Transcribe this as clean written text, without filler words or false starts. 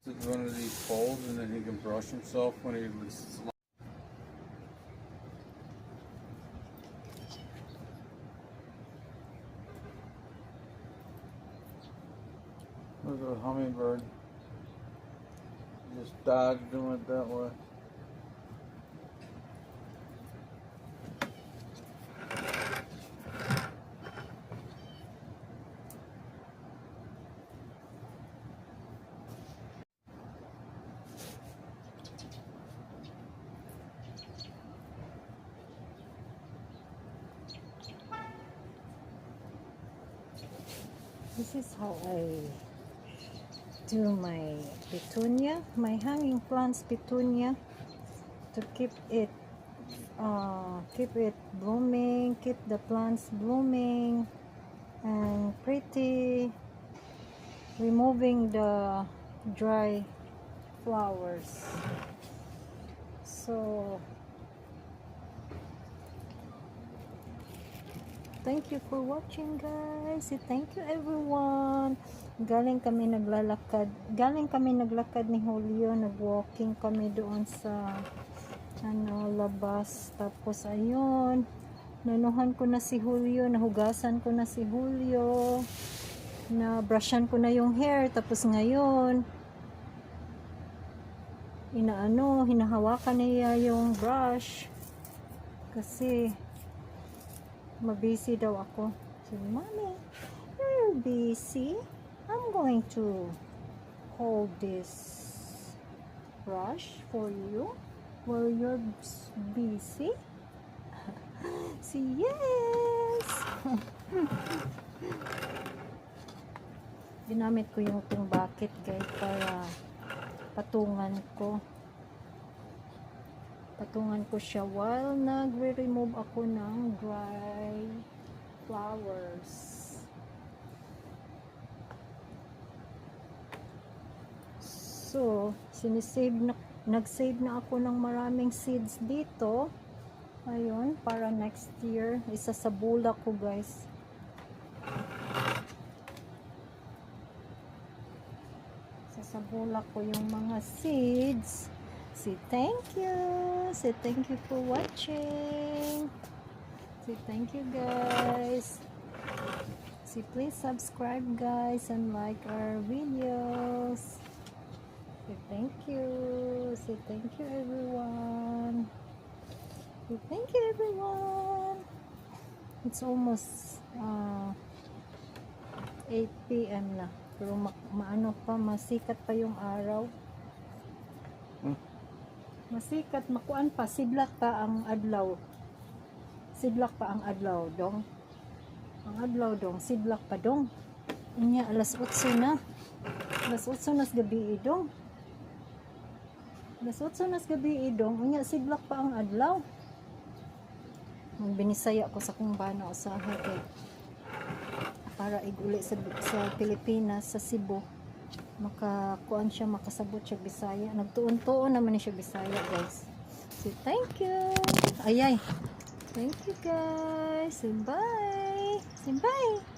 one of these poles, and then he can brush himself when he was. Look at a hummingbird. Just dodged and went that way. This is how I do my petunia, my hanging plants petunia, to keep it blooming, keep the plants blooming and pretty, removing the dry flowers. So thank you for watching, guys. Thank you everyone. Galing kami naglakad ni Julio, nag-walking kami doon sa labas. Tapos ayun, nanuhan ko na si Julio, nahugasan ko na si Julio, na brushan ko na yung hair. Tapos ngayon, hinahawakan niya yung brush kasi mabisi daw ako. So, Mommy, you're busy. I'm going to hold this brush for you while you're busy. See, yes! Ginamit ko yung itong bucket, guys, para patungan ko siya while nagre-remove ako ng dry flowers. So, nag-save na ako ng maraming seeds dito. Ayun, para next year, isasabulak ko, guys. Isasabulak ko yung mga seeds. Say thank you. Say thank you for watching. Say thank you, guys. Say please subscribe, guys, and like our videos. Say thank you. Say thank you, everyone. Say thank you, everyone. It's almost 8 p.m. na. Pero masikat pa yung araw. Masikat, makuan pa, sidlak pa ang adlaw. Sidlak pa ang adlaw, dong. Ang adlaw, dong, sidlak pa, dong. Inya, alas 8 na. Alas 8 na sa gabi, dong. Alas 8 na sa gabi, dong. Inya, sidlak pa ang adlaw. Binisaya ko sa kung bana o sa hati. Para iguli sa Pilipinas, sa Cebu. Makakuan siya, makasabot siya Bisaya. Nagtuon-tuon naman siya Bisaya, guys. So, thank you. Ayay. Thank you, guys. Say bye. Say bye.